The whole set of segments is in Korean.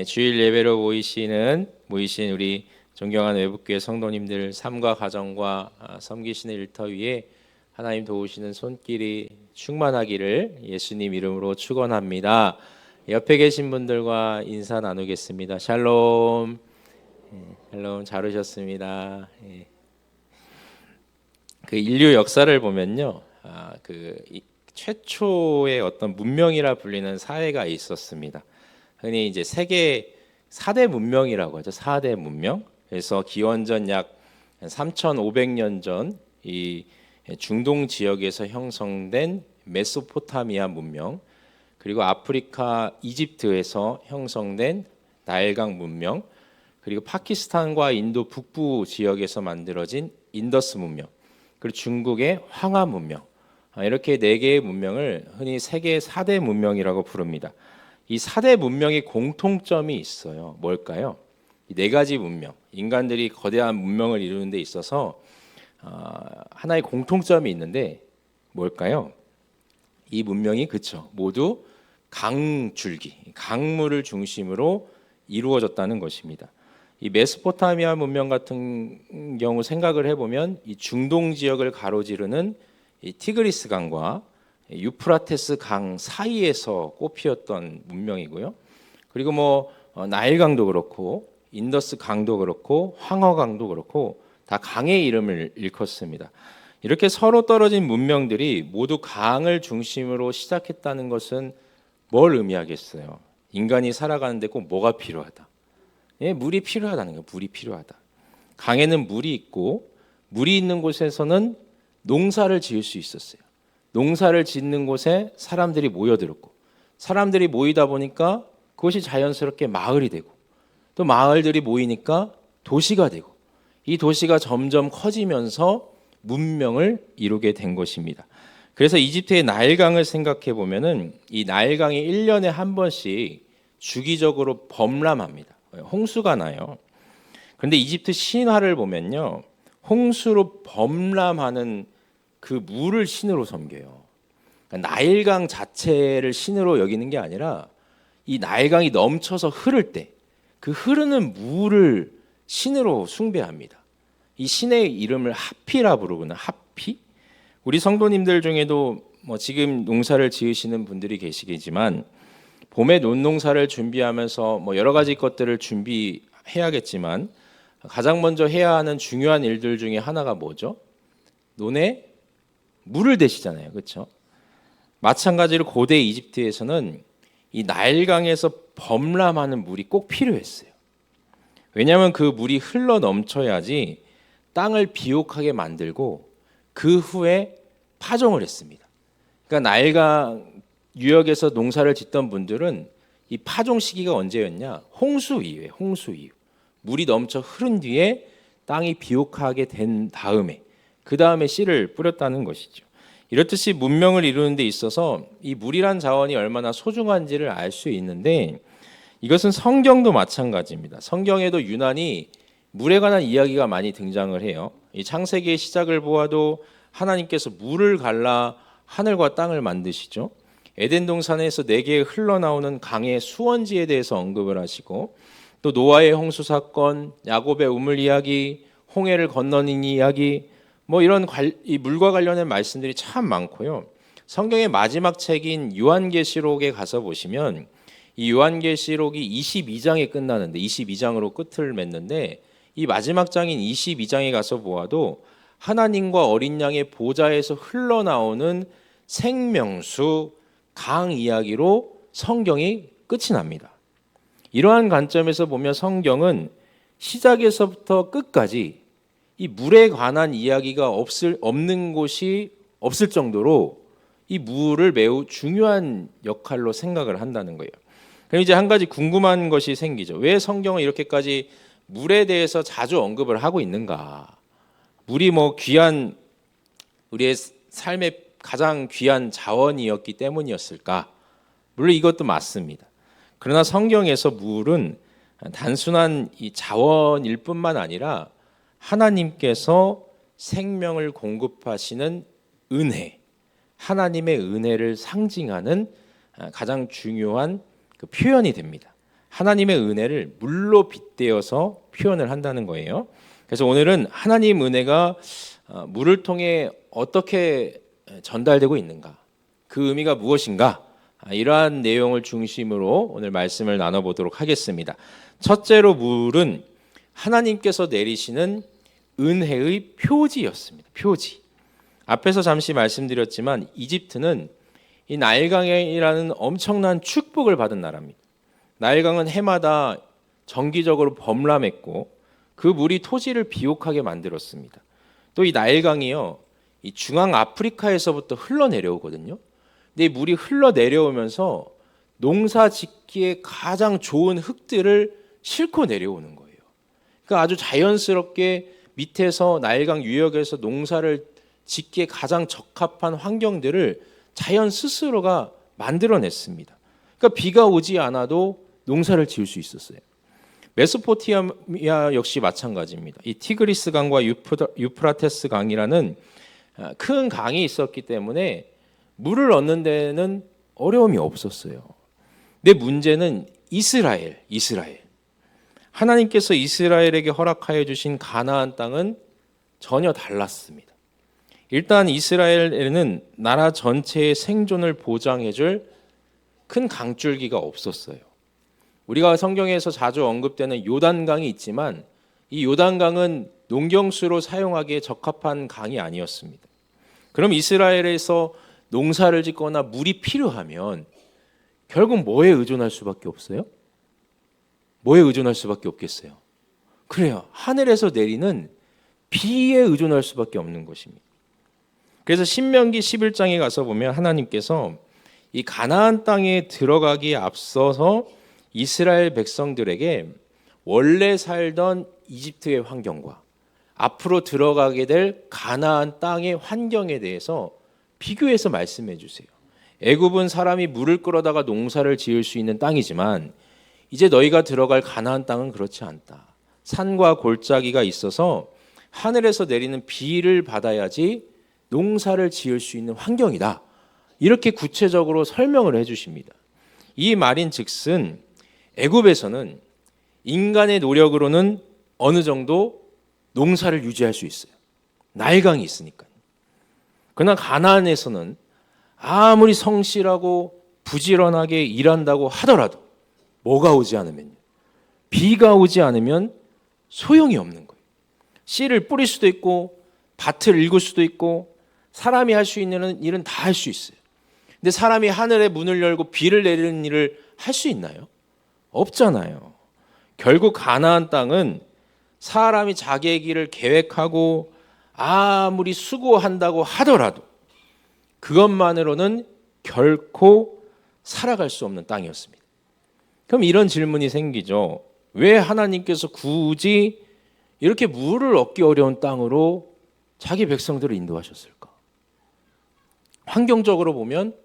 주일 예배로 모이신 우리 존경하는 외국교회 성도님들, 삶과 가정과 섬기시는 일터 위에 하나님 도우시는 손길이 충만하기를 예수님 이름으로 축원합니다. 옆에 계신 분들과 인사 나누겠습니다. 샬롬. 샬롬, 잘 오셨습니다. 그 인류 역사를 보면요, 최초의 어떤 문명이라 불리는 사회가 있었습니다. 흔히 이제 세계 4대 문명이라고 하죠. 4대 문명. 그래서 기원전 약 3,500년 전 이 중동 지역에서 형성된 메소포타미아 문명, 그리고 아프리카 이집트에서 형성된 나일강 문명, 그리고 파키스탄과 인도 북부 지역에서 만들어진 인더스 문명, 그리고 중국의 황하 문명, 이렇게 4개의 문명을 흔히 세계 4대 문명이라고 부릅니다. 이 4대 문명의 공통점이 있어요. 뭘까요? 이 4가지 문명, 인간들이 거대한 문명을 이루는 데 있어서 하나의 공통점이 있는데 뭘까요? 이 문명이 모두 강줄기, 강물을 중심으로 이루어졌다는 것입니다. 이 메소포타미아 문명 같은 경우 생각을 해보면 이 중동 지역을 가로지르는 이 티그리스 강과 유프라테스 강 사이에서 꽃피었던 문명이고요. 그리고 나일강도 그렇고 인더스 강도 그렇고 황허강도 그렇고 다 강의 이름을 일컫습니다. 이렇게 서로 떨어진 문명들이 모두 강을 중심으로 시작했다는 것은 뭘 의미하겠어요? 인간이 살아가는데 꼭 뭐가 필요하다? 물이 필요하다는 거예요. 물이 필요하다. 강에는 물이 있고 물이 있는 곳에서는 농사를 지을 수 있었어요. 농사를 짓는 곳에 사람들이 모여들었고, 사람들이 모이다 보니까 그것이 자연스럽게 마을이 되고, 또 마을들이 모이니까 도시가 되고, 이 도시가 점점 커지면서 문명을 이루게 된 것입니다. 그래서 이집트의 나일강을 생각해 보면은 이 나일강이 1년에 한 번씩 주기적으로 범람합니다. 홍수가 나요. 그런데 이집트 신화를 보면요, 홍수로 범람하는 그 물을 신으로 섬겨요. 그러니까 나일강 자체를 신으로 여기는 게 아니라 이 나일강이 넘쳐서 흐를 때 그 흐르는 물을 신으로 숭배합니다. 이 신의 이름을 하피라 부르거든요. 하피. 우리 성도님들 중에도 지금 농사를 지으시는 분들이 계시겠지만 봄에 논농사를 준비하면서 여러 가지 것들을 준비해야겠지만 가장 먼저 해야 하는 중요한 일들 중에 하나가 뭐죠? 논에 물을 대시잖아요. 그렇죠? 마찬가지로 고대 이집트에서는 이 나일강에서 범람하는 물이 꼭 필요했어요. 왜냐하면 그 물이 흘러 넘쳐야지 땅을 비옥하게 만들고 그 후에 파종을 했습니다. 그러니까 나일강 유역에서 농사를 짓던 분들은 이 파종 시기가 언제였냐? 홍수 이후에, 홍수 이후. 물이 넘쳐 흐른 뒤에 땅이 비옥하게 된 다음에 그 다음에 씨를 뿌렸다는 것이죠. 이렇듯이 문명을 이루는 데 있어서 이 물이란 자원이 얼마나 소중한지를 알 수 있는데 이것은 성경도 마찬가지입니다. 성경에도 유난히 물에 관한 이야기가 많이 등장을 해요. 이 창세기의 시작을 보아도 하나님께서 물을 갈라 하늘과 땅을 만드시죠. 에덴 동산에서 4개의 흘러나오는 강의 수원지에 대해서 언급을 하시고, 또 노아의 홍수 사건, 야곱의 우물 이야기, 홍해를 건너는 이야기, 이런 이 물과 관련된 말씀들이 참 많고요. 성경의 마지막 책인 요한계시록에 가서 보시면 이 요한계시록이 22장에 끝나는데 22장으로 끝을 맺는데 이 마지막 장인 22장에 가서 보아도 하나님과 어린 양의 보좌에서 흘러나오는 생명수 강 이야기로 성경이 끝이 납니다. 이러한 관점에서 보면 성경은 시작에서부터 끝까지 이 물에 관한 이야기가 없는 곳이 없을 정도로 이 물을 매우 중요한 역할로 생각을 한다는 거예요. 그럼 이제 한 가지 궁금한 것이 생기죠. 왜 성경은 이렇게까지 물에 대해서 자주 언급을 하고 있는가? 물이 귀한 우리의 삶의 가장 귀한 자원이었기 때문이었을까? 물론 이것도 맞습니다. 그러나 성경에서 물은 단순한 이 자원일 뿐만 아니라 하나님께서 생명을 공급하시는 은혜, 하나님의 은혜를 상징하는 가장 중요한 그 표현이 됩니다. 하나님의 은혜를 물로 빗대어서 표현을 한다는 거예요. 그래서 오늘은 하나님 은혜가 물을 통해 어떻게 전달되고 있는가, 그 의미가 무엇인가, 이러한 내용을 중심으로 오늘 말씀을 나눠보도록 하겠습니다. 첫째로 물은 하나님께서 내리시는 은혜의 표지였습니다. 표지. 앞에서 잠시 말씀드렸지만 이집트는 이 나일강이라는 엄청난 축복을 받은 나라입니다. 나일강은 해마다 정기적으로 범람했고 그 물이 토지를 비옥하게 만들었습니다. 또 이 나일강이요, 이 중앙 아프리카에서부터 흘러내려오거든요. 근데 이 물이 흘러내려오면서 농사 짓기에 가장 좋은 흙들을 싣고 내려오는 거예요. 그러니까 아주 자연스럽게 밑에서 나일강 유역에서 농사를 짓기에 가장 적합한 환경들을 자연 스스로가 만들어냈습니다. 그러니까 비가 오지 않아도 농사를 지을 수 있었어요. 메소포타미아 역시 마찬가지입니다. 이 티그리스 강과 유프라테스 강이라는 큰 강이 있었기 때문에 물을 얻는 데는 어려움이 없었어요. 근데 문제는 이스라엘. 하나님께서 이스라엘에게 허락하여 주신 가나안 땅은 전혀 달랐습니다. 일단 이스라엘에는 나라 전체의 생존을 보장해줄 큰 강줄기가 없었어요. 우리가 성경에서 자주 언급되는 요단강이 있지만 이 요단강은 농경수로 사용하기에 적합한 강이 아니었습니다. 그럼 이스라엘에서 농사를 짓거나 물이 필요하면 결국 뭐에 의존할 수밖에 없어요? 뭐에 의존할 수밖에 없겠어요? 그래요. 하늘에서 내리는 비에 의존할 수밖에 없는 것입니다. 그래서 신명기 11장에 가서 보면 하나님께서 이 가나안 땅에 들어가기에 앞서서 이스라엘 백성들에게 원래 살던 이집트의 환경과 앞으로 들어가게 될 가나안 땅의 환경에 대해서 비교해서 말씀해 주세요. 애굽은 사람이 물을 끌어다가 농사를 지을 수 있는 땅이지만 이제 너희가 들어갈 가나안 땅은 그렇지 않다. 산과 골짜기가 있어서 하늘에서 내리는 비를 받아야지 농사를 지을 수 있는 환경이다. 이렇게 구체적으로 설명을 해 주십니다. 이 말인즉슨 애굽에서는 인간의 노력으로는 어느 정도 농사를 유지할 수 있어요. 나일강이 있으니까. 그러나 가나안에서는 아무리 성실하고 부지런하게 일한다고 하더라도 뭐가 오지 않으면, 비가 오지 않으면 소용이 없는 거예요. 씨를 뿌릴 수도 있고 밭을 일굴 수도 있고 사람이 할 수 있는 일은 다 할 수 있어요. 근데 사람이 하늘의 문을 열고 비를 내리는 일을 할 수 있나요? 없잖아요. 결국 가나안 땅은 사람이 자기의 길을 계획하고 아무리 수고한다고 하더라도 그것만으로는 결코 살아갈 수 없는 땅이었습니다. 그럼 이런 질문이 생기죠. 왜 하나님께서 굳이 이렇게 물을 얻기 어려운 땅으로 자기 백성들을 인도하셨을까? 환경적으로 보면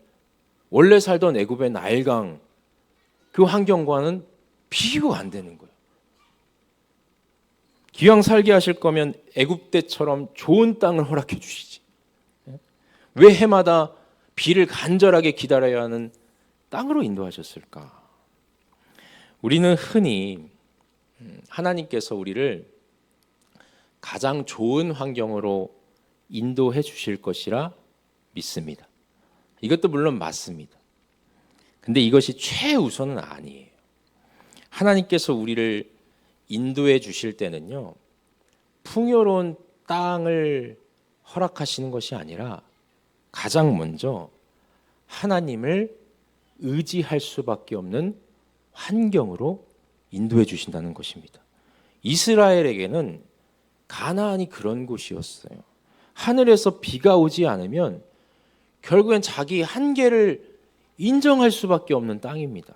원래 살던 애굽의 나일강 그 환경과는 비교가 안 되는 거예요. 기왕 살게 하실 거면 애굽 때처럼 좋은 땅을 허락해 주시지. 왜 해마다 비를 간절하게 기다려야 하는 땅으로 인도하셨을까? 우리는 흔히 하나님께서 우리를 가장 좋은 환경으로 인도해 주실 것이라 믿습니다. 이것도 물론 맞습니다. 근데 이것이 최우선은 아니에요. 하나님께서 우리를 인도해 주실 때는요, 풍요로운 땅을 허락하시는 것이 아니라 가장 먼저 하나님을 의지할 수밖에 없는 환경으로 인도해 주신다는 것입니다. 이스라엘에게는 가나안이 그런 곳이었어요. 하늘에서 비가 오지 않으면 결국엔 자기 한계를 인정할 수밖에 없는 땅입니다.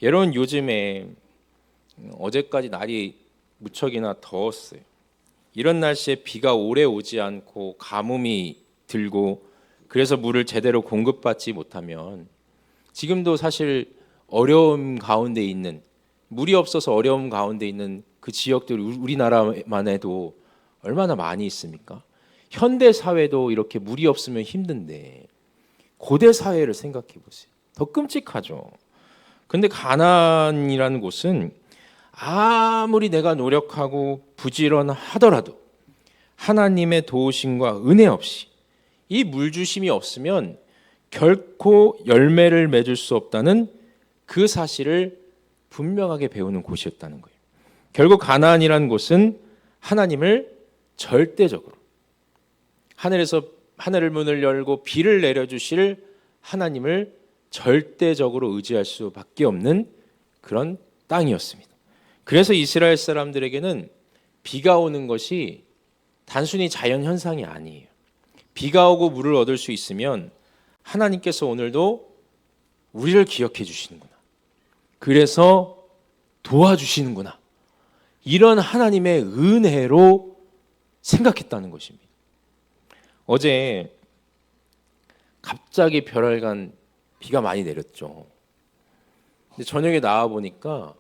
여러분, 요즘에 어제까지 날이 무척이나 더웠어요. 이런 날씨에 비가 오래 오지 않고 가뭄이 들고 그래서 물을 제대로 공급받지 못하면 지금도 사실 어려움 가운데 있는, 물이 없어서 어려움 가운데 있는 그 지역들, 우리나라만 해도 얼마나 많이 있습니까? 현대 사회도 이렇게 물이 없으면 힘든데 고대 사회를 생각해 보세요. 더 끔찍하죠. 근데 가나안이라는 곳은 아무리 내가 노력하고 부지런하더라도 하나님의 도우심과 은혜 없이 이 물주심이 없으면 결코 열매를 맺을 수 없다는 그 사실을 분명하게 배우는 곳이었다는 거예요. 결국 가나안이라는 곳은 하나님을 절대적으로 하늘에서 하늘의 문을 열고 비를 내려주실 하나님을 절대적으로 의지할 수밖에 없는 그런 땅이었습니다. 그래서 이스라엘 사람들에게는 비가 오는 것이 단순히 자연 현상이 아니에요. 비가 오고 물을 얻을 수 있으면 하나님께서 오늘도 우리를 기억해 주시는구나. 그래서 도와주시는구나. 이런 하나님의 은혜로 생각했다는 것입니다. 어제 갑자기 별알간 비가 많이 내렸죠. 근데 저녁에 나와 보니까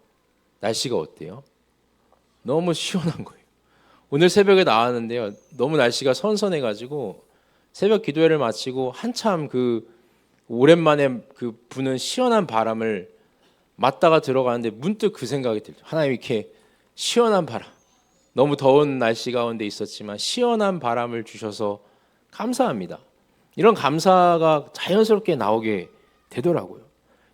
날씨가 어때요? 너무 시원한 거예요. 오늘 새벽에 나왔는데요. 너무 날씨가 선선해가지고 새벽 기도회를 마치고 한참 그 오랜만에 그 부는 시원한 바람을 맞다가 들어가는데 문득 그 생각이 들죠. 하나님 이렇게 시원한 바람, 너무 더운 날씨 가운데 있었지만 시원한 바람을 주셔서 감사합니다. 이런 감사가 자연스럽게 나오게 되더라고요.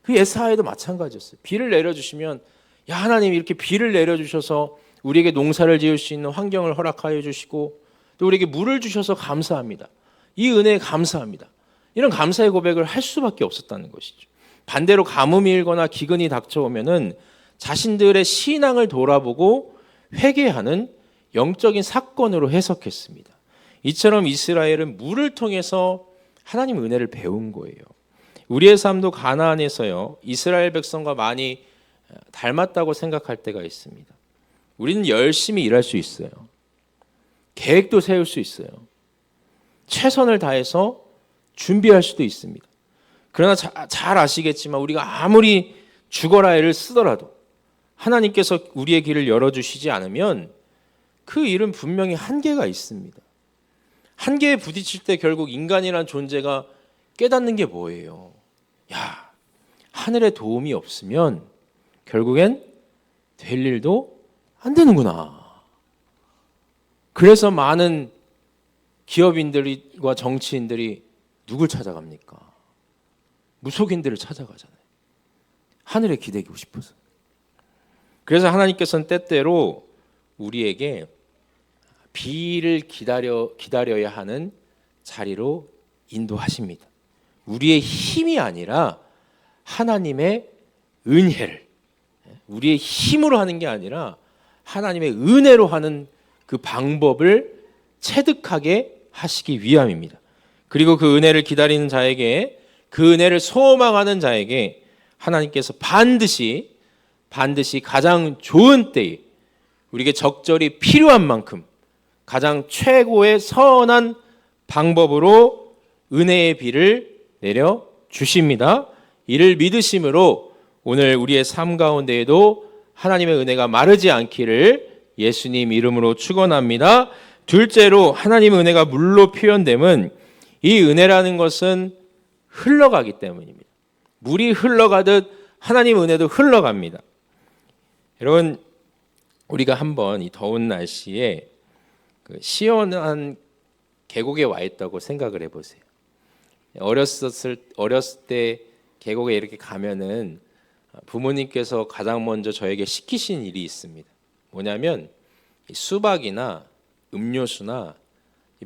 그 예사에도 마찬가지였어요. 비를 내려주시면 야 하나님 이렇게 비를 내려주셔서 우리에게 농사를 지을 수 있는 환경을 허락하여 주시고 또 우리에게 물을 주셔서 감사합니다. 이 은혜에 감사합니다. 이런 감사의 고백을 할 수밖에 없었다는 것이죠. 반대로 가뭄이 일거나 기근이 닥쳐오면은 자신들의 신앙을 돌아보고 회개하는 영적인 사건으로 해석했습니다. 이처럼 이스라엘은 물을 통해서 하나님 은혜를 배운 거예요. 우리의 삶도 가나안에서요 이스라엘 백성과 많이 닮았다고 생각할 때가 있습니다. 우리는 열심히 일할 수 있어요. 계획도 세울 수 있어요. 최선을 다해서 준비할 수도 있습니다. 그러나 잘 아시겠지만 우리가 아무리 죽어라 애를 쓰더라도 하나님께서 우리의 길을 열어주시지 않으면 그 일은 분명히 한계가 있습니다. 한계에 부딪힐 때 결국 인간이란 존재가 깨닫는 게 뭐예요? 야, 하늘의 도움이 없으면 결국엔 될 일도 안 되는구나. 그래서 많은 기업인들과 정치인들이 누굴 찾아갑니까? 무속인들을 찾아가잖아요. 하늘에 기대고 싶어서. 그래서 하나님께서는 때때로 우리에게 비를 기다려야 하는 자리로 인도하십니다. 우리의 힘이 아니라 하나님의 은혜를, 우리의 힘으로 하는 게 아니라 하나님의 은혜로 하는 그 방법을 체득하게 하시기 위함입니다. 그리고 그 은혜를 기다리는 자에게, 그 은혜를 소망하는 자에게 하나님께서 반드시 가장 좋은 때에 우리에게 적절히 필요한 만큼 가장 최고의 선한 방법으로 은혜의 비를 내려 주십니다. 이를 믿으심으로 오늘 우리의 삶 가운데에도 하나님의 은혜가 마르지 않기를 예수님 이름으로 축원합니다. 둘째로 하나님의 은혜가 물로 표현됨은 이 은혜라는 것은 흘러가기 때문입니다. 물이 흘러가듯 하나님의 은혜도 흘러갑니다. 여러분, 우리가 한번 이 더운 날씨에 그 시원한 계곡에 와 있다고 생각을 해보세요. 어렸을 때 계곡에 이렇게 가면은 부모님께서 가장 먼저 저에게 시키신 일이 있습니다. 뭐냐면 수박이나 음료수나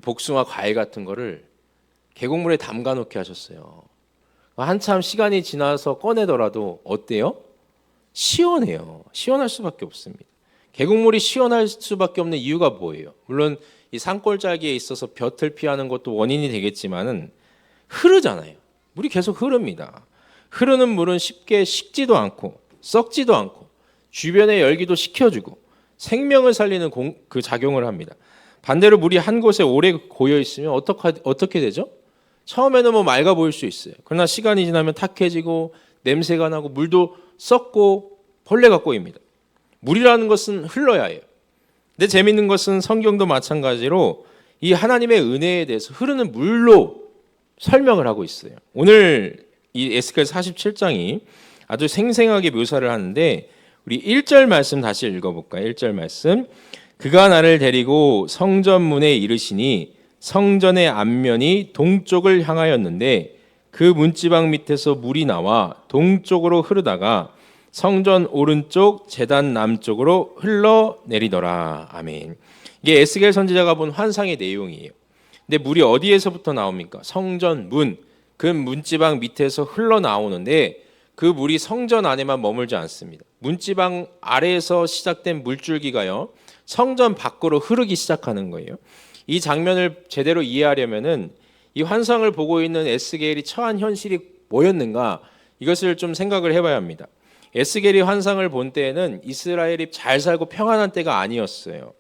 복숭아 과일 같은 거를 계곡물에 담가 놓게 하셨어요. 한참 시간이 지나서 꺼내더라도 어때요? 시원해요. 시원할 수밖에 없습니다. 계곡물이 시원할 수밖에 없는 이유가 뭐예요? 물론 이 산골짜기에 있어서 볕을 피하는 것도 원인이 되겠지만은 흐르잖아요. 물이 계속 흐릅니다. 흐르는 물은 쉽게 식지도 않고 썩지도 않고 주변의 열기도 식혀주고 생명을 살리는 그 작용을 합니다. 반대로 물이 한 곳에 오래 고여 있으면 어떻게 되죠? 처음에는 뭐 맑아 보일 수 있어요. 그러나 시간이 지나면 탁해지고 냄새가 나고 물도 썩고 벌레가 꼬입니다. 물이라는 것은 흘러야 해요. 근데 재밌는 것은 성경도 마찬가지로 이 하나님의 은혜에 대해서 흐르는 물로 설명을 하고 있어요. 오늘 이 에스겔 47장이 아주 생생하게 묘사를 하는데 우리 1절 말씀 다시 읽어볼까요? 1절 말씀. 그가 나를 데리고 성전문에 이르시니 성전의 앞면이 동쪽을 향하였는데 그 문지방 밑에서 물이 나와 동쪽으로 흐르다가 성전 오른쪽 제단 남쪽으로 흘러내리더라. 아멘. 이게 에스겔 선지자가 본 환상의 내용이에요. 근데 물이 어디에서부터 나옵니까? 성전 문, 그 문지방 밑에서 흘러나오는데 그 물이 성전 안에만 머물지 않습니다. 문지방 아래에서 시작된 물줄기가요, 성전 밖으로 흐르기 시작하는 거예요. 이 장면을 제대로 이해하려면은 이 환상을 보고 있는 에스겔이 처한 현실이 뭐였는가, 이것을 좀 생각을 해봐야 합니다. 에스겔이 환상을 본 때에는 이스라엘이 잘 살고 평안한 때가 아니었어요.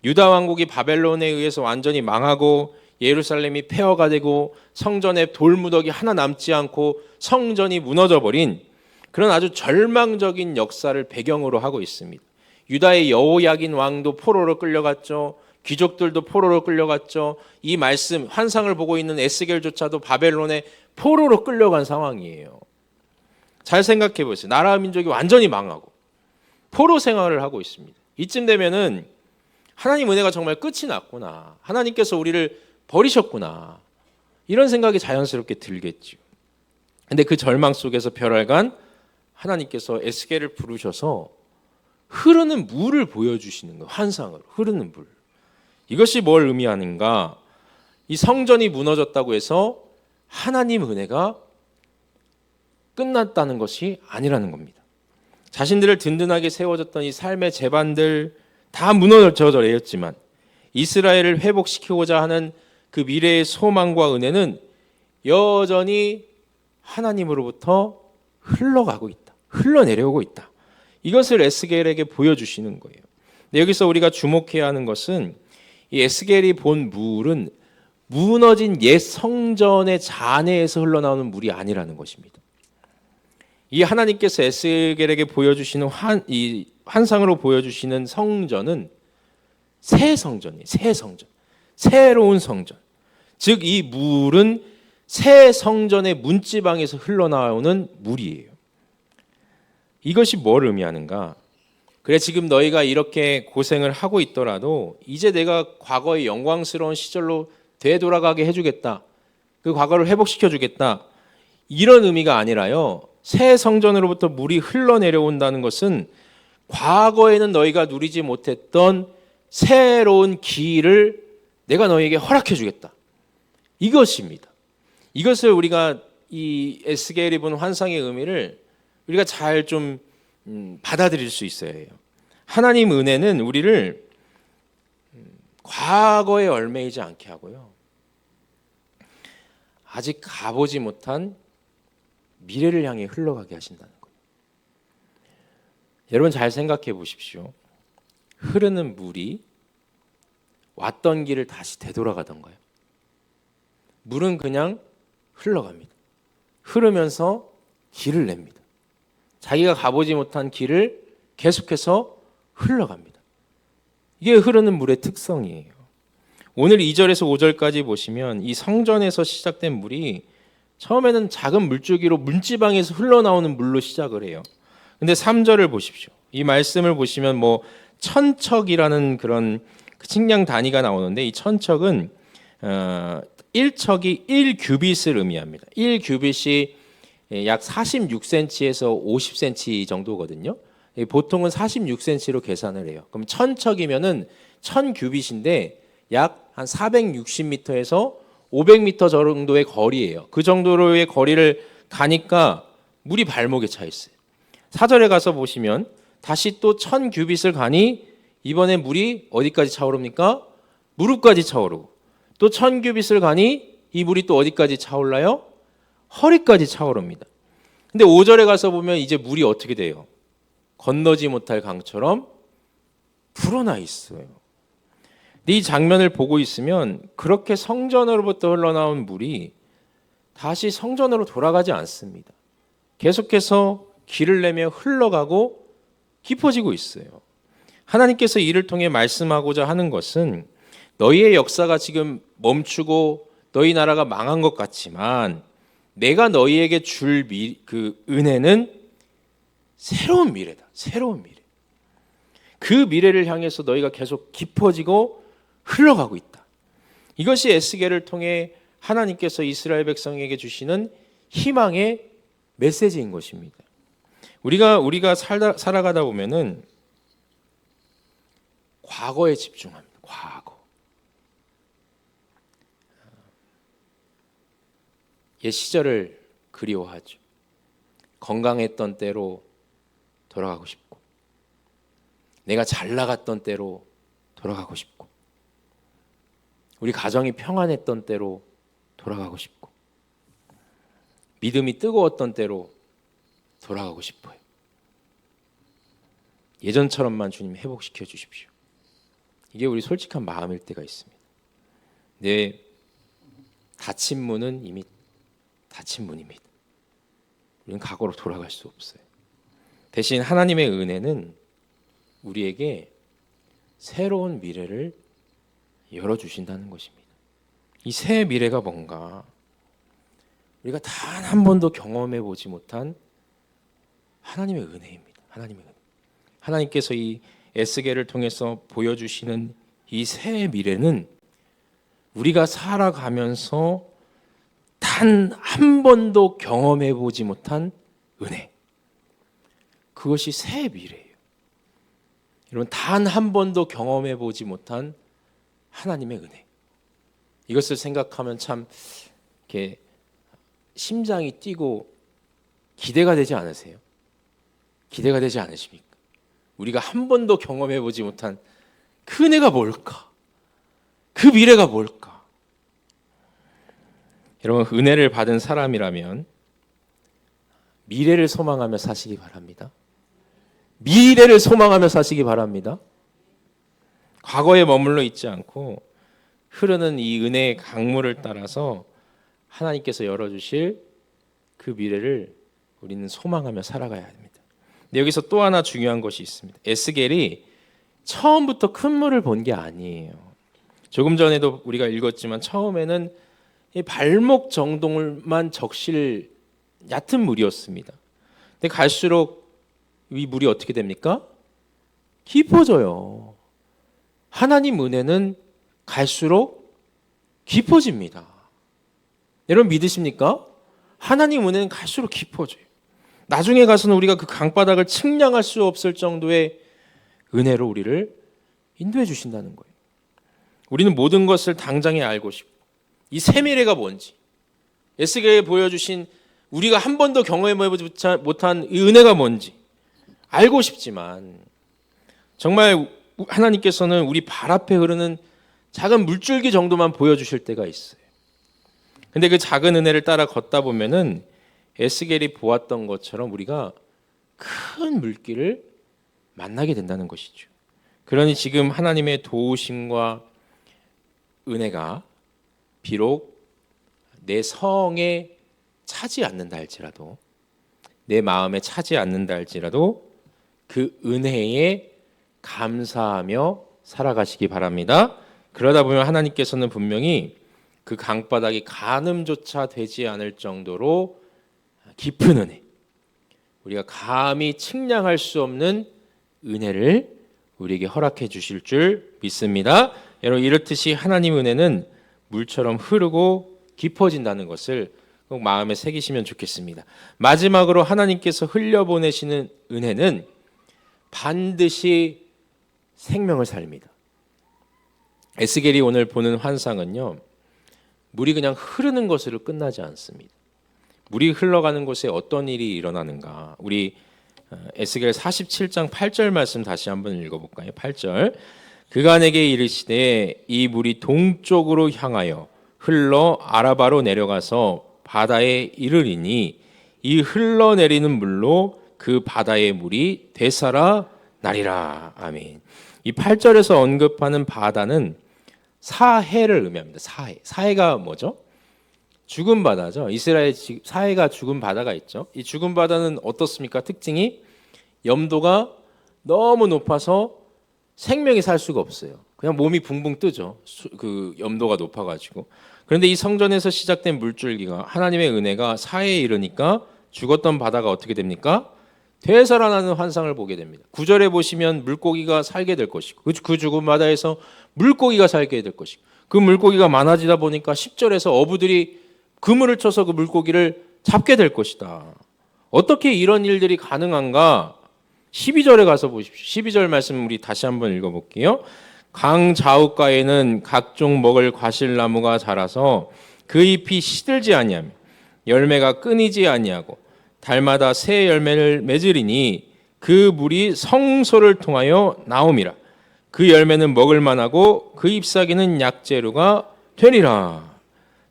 유다 왕국이 바벨론에 의해서 완전히 망하고 예루살렘이 폐허가 되고 성전에 돌무더기 하나 남지 않고 성전이 무너져 버린 그런 아주 절망적인 역사를 배경으로 하고 있습니다. 유다의 여호야긴 왕도 포로로 끌려갔죠. 귀족들도 포로로 끌려갔죠. 이 말씀 환상을 보고 있는 에스겔조차도 바벨론에 포로로 끌려간 상황이에요. 잘 생각해 보세요. 나라 민족이 완전히 망하고 포로 생활을 하고 있습니다. 이쯤 되면은 하나님 은혜가 정말 끝이 났구나, 하나님께서 우리를 버리셨구나, 이런 생각이 자연스럽게 들겠죠. 근데 그 절망 속에서 별알간 하나님께서 에스겔을 부르셔서 흐르는 물을 보여주시는 거예요. 환상으로 흐르는 물. 이것이 뭘 의미하는가? 이 성전이 무너졌다고 해서 하나님 은혜가 끝났다는 것이 아니라는 겁니다. 자신들을 든든하게 세워줬던 이 삶의 제반들 다 무너져 내렸지만 이스라엘을 회복시키고자 하는 그 미래의 소망과 은혜는 여전히 하나님으로부터 흘러가고 있다, 흘러내려오고 있다. 이것을 에스겔에게 보여주시는 거예요. 근데 여기서 우리가 주목해야 하는 것은 이 에스겔이 본 물은 무너진 옛 성전의 잔해에서 흘러나오는 물이 아니라는 것입니다. 이 하나님께서 에스겔에게 보여주시는 이 환상으로 보여주시는 성전은 새 성전이에요. 새 성전, 새로운 성전. 즉 이 물은 새 성전의 문지방에서 흘러나오는 물이에요. 이것이 뭘 의미하는가? 그래, 지금 너희가 이렇게 고생을 하고 있더라도 이제 내가 과거의 영광스러운 시절로 되돌아가게 해주겠다, 그 과거를 회복시켜주겠다, 이런 의미가 아니라요, 새 성전으로부터 물이 흘러내려온다는 것은 과거에는 너희가 누리지 못했던 새로운 기회를 내가 너희에게 허락해 주겠다, 이것입니다. 이것을 우리가 이 에스겔이 본 환상의 의미를 우리가 잘 좀 받아들일 수 있어야 해요. 하나님 은혜는 우리를 과거에 얽매이지 않게 하고요, 아직 가보지 못한 미래를 향해 흘러가게 하신다는 거예요. 여러분 잘 생각해 보십시오. 흐르는 물이 왔던 길을 다시 되돌아가던가요? 물은 그냥 흘러갑니다. 흐르면서 길을 냅니다. 자기가 가보지 못한 길을 계속해서 흘러갑니다. 이게 흐르는 물의 특성이에요. 오늘 2절에서 5절까지 보시면 이 성전에서 시작된 물이 처음에는 작은 물줄기로 문지방에서 흘러나오는 물로 시작을 해요. 근데 3절을 보십시오. 이 말씀을 보시면 뭐 천척이라는 그런 측량 단위가 나오는데, 이 천척은 1척이 1규빗을 의미합니다. 1규빗이 약 46cm에서 50cm 정도거든요. 보통은 46cm로 계산을 해요. 그럼 천척이면은 1000규빗인데 약 한 460m에서 500m 정도의 거리예요. 그 정도로의 거리를 가니까 물이 발목에 차 있어요. 4절에 가서 보시면 다시 또 1000규빗을 가니 이번에 물이 어디까지 차오릅니까? 무릎까지 차오르고, 또 1000규빗을 가니 이 물이 또 어디까지 차올라요? 허리까지 차오릅니다. 근데 5절에 가서 보면 이제 물이 어떻게 돼요? 건너지 못할 강처럼 불어나 있어요. 이 장면을 보고 있으면 그렇게 성전으로부터 흘러나온 물이 다시 성전으로 돌아가지 않습니다. 계속해서 길을 내며 흘러가고 깊어지고 있어요. 하나님께서 이를 통해 말씀하고자 하는 것은 너희의 역사가 지금 멈추고 너희 나라가 망한 것 같지만 내가 너희에게 줄 그 은혜는 새로운 미래다. 새로운 미래. 그 미래를 향해서 너희가 계속 깊어지고 흘러가고 있다. 이것이 에스겔을 통해 하나님께서 이스라엘 백성에게 주시는 희망의 메시지인 것입니다. 우리가 살아가다 보면은 과거에 집중합니다. 과거. 옛 시절을 그리워하죠. 건강했던 때로 돌아가고 싶고, 내가 잘 나갔던 때로 돌아가고 싶고, 우리 가정이 평안했던 때로 돌아가고 싶고, 믿음이 뜨거웠던 때로 돌아가고 싶어요. 예전처럼만 주님 회복시켜 주십시오. 이게 우리 솔직한 마음일 때가 있습니다. 내 닫힌 문은 이미 닫힌 문입니다. 우리는 과거로 돌아갈 수 없어요. 대신 하나님의 은혜는 우리에게 새로운 미래를 열어주신다는 것입니다. 이 새 미래가 뭔가? 우리가 단 한 번도 경험해 보지 못한 하나님의 은혜입니다. 하나님의 은혜. 하나님께서 이 에스겔을 통해서 보여주시는 이 새 미래는 우리가 살아가면서 단 한 번도 경험해 보지 못한 은혜. 그것이 새 미래예요. 여러분, 단 한 번도 경험해 보지 못한 하나님의 은혜. 이것을 생각하면 참 이렇게 심장이 뛰고 기대가 되지 않으세요? 기대가 되지 않으십니까? 우리가 한 번도 경험해 보지 못한 그 은혜가 뭘까? 그 미래가 뭘까? 여러분, 은혜를 받은 사람이라면 미래를 소망하며 사시기 바랍니다. 미래를 소망하며 사시기 바랍니다. 과거에 머물러 있지 않고 흐르는 이 은혜의 강물을 따라서 하나님께서 열어주실 그 미래를 우리는 소망하며 살아가야 합니다. 근데 여기서 또 하나 중요한 것이 있습니다. 에스겔이 처음부터 큰 물을 본 게 아니에요. 조금 전에도 우리가 읽었지만 처음에는 이 발목 정도만 적실 얕은 물이었습니다. 근데 갈수록 이 물이 어떻게 됩니까? 깊어져요. 하나님 은혜는 갈수록 깊어집니다. 여러분 믿으십니까? 하나님 은혜는 갈수록 깊어져요. 나중에 가서는 우리가 그 강바닥을 측량할 수 없을 정도의 은혜로 우리를 인도해 주신다는 거예요. 우리는 모든 것을 당장에 알고 싶고, 이 새 미래가 뭔지, 에스겔에 보여주신 우리가 한 번도 경험해보지 못한 이 은혜가 뭔지 알고 싶지만, 정말 하나님께서는 우리 발 앞에 흐르는 작은 물줄기 정도만 보여주실 때가 있어요. 근데 그 작은 은혜를 따라 걷다 보면은 에스겔이 보았던 것처럼 우리가 큰 물길을 만나게 된다는 것이죠. 그러니 지금 하나님의 도우심과 은혜가 비록 내 성에 차지 않는다 할지라도, 내 마음에 차지 않는다 할지라도 그 은혜에 감사하며 살아가시기 바랍니다. 그러다 보면 하나님께서는 분명히 그 강바닥이 가늠조차 되지 않을 정도로 깊은 은혜, 우리가 감히 측량할 수 없는 은혜를 우리에게 허락해 주실 줄 믿습니다. 여러분, 이렇듯이 하나님 은혜는 물처럼 흐르고 깊어진다는 것을 꼭 마음에 새기시면 좋겠습니다. 마지막으로 하나님께서 흘려보내시는 은혜는 반드시 생명을 살립니다. 에스겔이 오늘 보는 환상은요, 물이 그냥 흐르는 것으로 끝나지 않습니다. 물이 흘러가는 곳에 어떤 일이 일어나는가? 우리 에스겔 47장 8절 말씀 다시 한번 읽어볼까요? 8절. 그간에게 이르시되 이 물이 동쪽으로 향하여 흘러 아라바로 내려가서 바다에 이르리니 이 흘러내리는 물로 그 바다의 물이 되살아 나리라. 아멘. 이 8절에서 언급하는 바다는 사해를 의미합니다. 사해. 사해가 뭐죠? 죽은 바다죠. 이스라엘 사해가 죽은 바다가 있죠. 이 죽은 바다는 어떻습니까? 특징이 염도가 너무 높아서 생명이 살 수가 없어요. 그냥 몸이 붕붕 뜨죠. 그 염도가 높아가지고. 그런데 이 성전에서 시작된 물줄기가, 하나님의 은혜가 사해에 이르니까 죽었던 바다가 어떻게 됩니까? 되살아나는 환상을 보게 됩니다. 9절에 보시면 물고기가 살게 될 것이고 그 죽은 바다에서 물고기가 살게 될 것이고 그 물고기가 많아지다 보니까 10절에서 어부들이 그물을 쳐서 그 물고기를 잡게 될 것이다. 어떻게 이런 일들이 가능한가? 12절에 가서 보십시오. 12절 말씀 우리 다시 한번 읽어볼게요. 강 좌우가에는 각종 먹을 과실나무가 자라서 그 잎이 시들지 아니하며 열매가 끊이지 아니하고 달마다 새 열매를 맺으리니 그 물이 성소를 통하여 나옴이라. 그 열매는 먹을 만하고 그 잎사귀는 약재료가 되리라.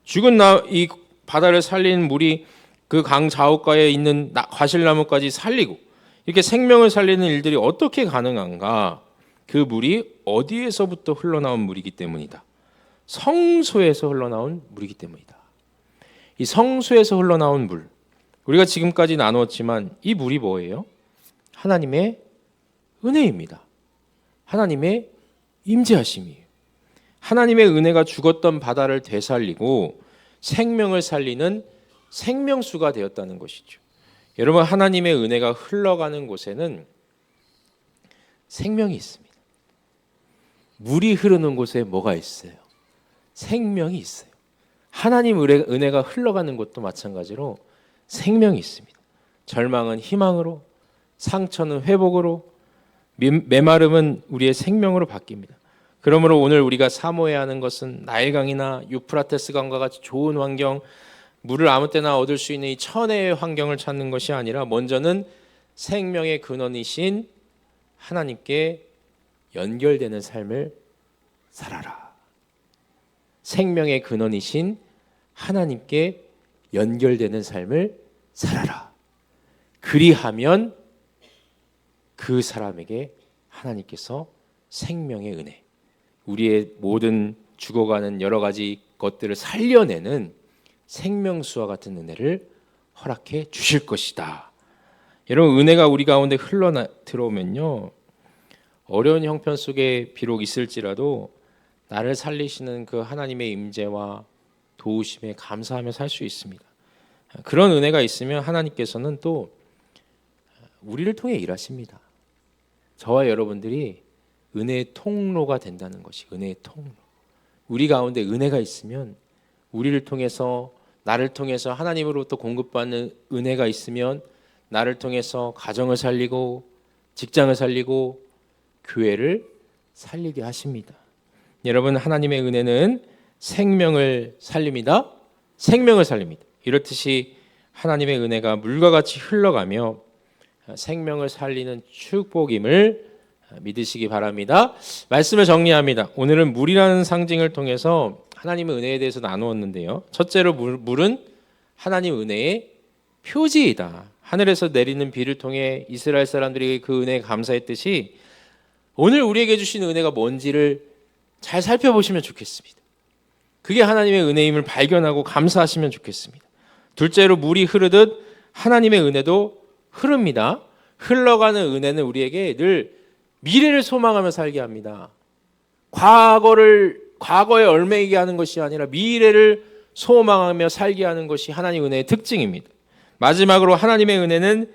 죽은 이 바다를 살리는 물이 그 강 좌우가에 있는 과실나무까지 살리고 이렇게 생명을 살리는 일들이 어떻게 가능한가? 그 물이 어디에서부터 흘러나온 물이기 때문이다. 성소에서 흘러나온 물이기 때문이다. 이 성소에서 흘러나온 물, 우리가 지금까지 나누었지만 이 물이 뭐예요? 하나님의 은혜입니다. 하나님의 임재하심이에요. 하나님의 은혜가 죽었던 바다를 되살리고 생명을 살리는 생명수가 되었다는 것이죠. 여러분, 하나님의 은혜가 흘러가는 곳에는 생명이 있습니다. 물이 흐르는 곳에 뭐가 있어요? 생명이 있어요. 하나님 은혜가 흘러가는 곳도 마찬가지로 생명이 있습니다. 절망은 희망으로, 상처는 회복으로, 메마름은 우리의 생명으로 바뀝니다. 그러므로 오늘 우리가 사모해야 하는 것은 나일강이나 유프라테스 강과 같이 좋은 환경, 물을 아무 때나 얻을 수 있는 이 천혜의 환경을 찾는 것이 아니라 먼저는 생명의 근원이신 하나님께 연결되는 삶을 살아라. 생명의 근원이신 하나님께 연결되는 삶을 살아라. 그리하면 그 사람에게 하나님께서 생명의 은혜, 우리의 모든 죽어가는 여러 가지 것들을 살려내는 생명수와 같은 은혜를 허락해 주실 것이다. 여러분, 은혜가 우리 가운데 들어오면요, 어려운 형편 속에 비록 있을지라도 나를 살리시는 그 하나님의 임재와 도우심에 감사하며 살 수 있습니다. 그런 은혜가 있으면 하나님께서는 또 우리를 통해 일하십니다. 저와 여러분들이 은혜의 통로가 된다는 것이 은혜의 통로. 우리 가운데 은혜가 있으면 우리를 통해서, 나를 통해서 하나님으로부터 공급받는 은혜가 있으면 나를 통해서 가정을 살리고 직장을 살리고 교회를 살리게 하십니다. 여러분, 하나님의 은혜는 생명을 살립니다. 생명을 살립니다. 이렇듯이 하나님의 은혜가 물과 같이 흘러가며 생명을 살리는 축복임을 믿으시기 바랍니다. 말씀을 정리합니다. 오늘은 물이라는 상징을 통해서 하나님의 은혜에 대해서 나누었는데요. 첫째로 물은 하나님 은혜의 표지이다. 하늘에서 내리는 비를 통해 이스라엘 사람들이 그 은혜에 감사했듯이 오늘 우리에게 주신 은혜가 뭔지를 잘 살펴보시면 좋겠습니다. 그게 하나님의 은혜임을 발견하고 감사하시면 좋겠습니다. 둘째로 물이 흐르듯 하나님의 은혜도 흐릅니다. 흘러가는 은혜는 우리에게 늘 미래를 소망하며 살게 합니다. 과거에 얽매이게 하는 것이 아니라 미래를 소망하며 살게 하는 것이 하나님 은혜의 특징입니다. 마지막으로 하나님의 은혜는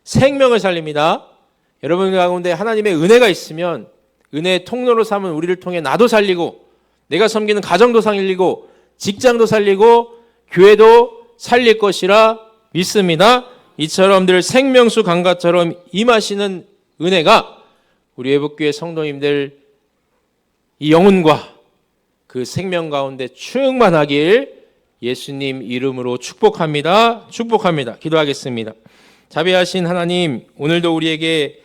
생명을 살립니다. 여러분 가운데 하나님의 은혜가 있으면 은혜의 통로로 삼은 우리를 통해 나도 살리고 내가 섬기는 가정도 살리고 직장도 살리고 교회도 살릴 것이라 믿습니다. 이처럼 늘 생명수 강가처럼 임하시는 은혜가 우리 회복교회 성도님들 이 영혼과 그 생명 가운데 충만하길 예수님 이름으로 축복합니다. 축복합니다. 기도하겠습니다. 자비하신 하나님, 오늘도 우리에게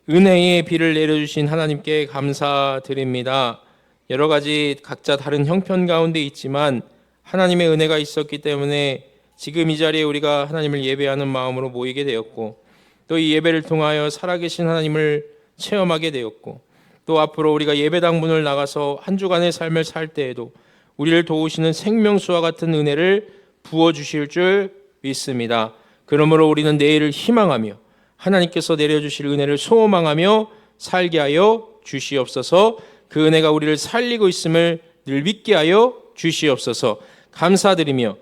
은혜의 비를 내려주신 하나님께 감사드립니다. 여러 가지 각자 다른 형편 가운데 있지만 하나님의 은혜가 있었기 때문에 지금 이 자리에 우리가 하나님을 예배하는 마음으로 모이게 되었고 또 이 예배를 통하여 살아계신 하나님을 체험하게 되었고 또 앞으로 우리가 예배당 문을 나가서 한 주간의 삶을 살 때에도 우리를 도우시는 생명수와 같은 은혜를 부어주실 줄 믿습니다. 그러므로 우리는 내일을 희망하며 하나님께서 내려주실 은혜를 소망하며 살게 하여 주시옵소서. 그 은혜가 우리를 살리고 있음을 늘 믿게 하여 주시옵소서. 감사드리며